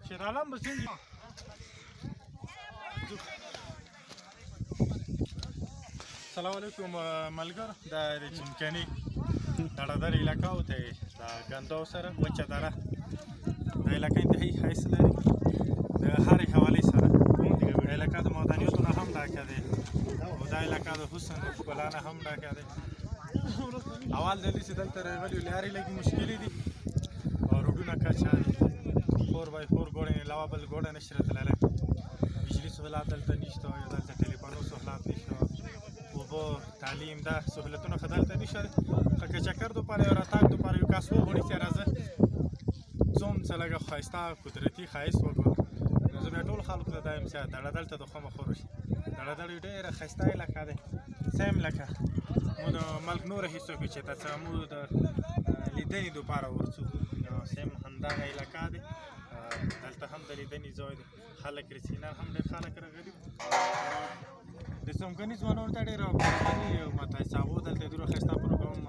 شیرعالم بسنج السلام علیکم ملګر د چمکني دړدر علاقه او ته د ګندو سره وچه دره د علاقې انتهایی ښایست لري د هرې حوالې سره د علاقه د معدنیاتو نه هم ډکه دی او دا علاقه د حسن د ښکلا نه هم ډکه دی اول دلته چې دلته راغلي لارې لږ مشکلې دي او روډونه کچا دي 4x4 ګوړې علاوه بل ګوړه نشته تللی بجلي سهولات دلته نشته دلته ټلیفونو سهولات نشته اوبه تعلیم دا سهولتونه ښه دلته نشته خو که چکر دپاره یو راتګ دپاره یو کس وغواړي چې راځه څوم څه لږه ښایسته قدرتي ښایست وګورو نو زه بیا ټول خلکو ته دا یم چې دړه دلته د خامخا راشي دړه دړ یو ډېره ښایسته علاقه دی سیم لکه مو د ملک نوره هېڅ څوک چې ته څه مو د لیدنې دپاره ورځو سیم همدغه علاقه دی دلته هم د لیدنې ځای دی خلک رسینه هم ډېر خلک راغلي د څمکني ځوانانو ته ډېره خوشحالي او متحصابو دلته ډېره ښایسته پروګرام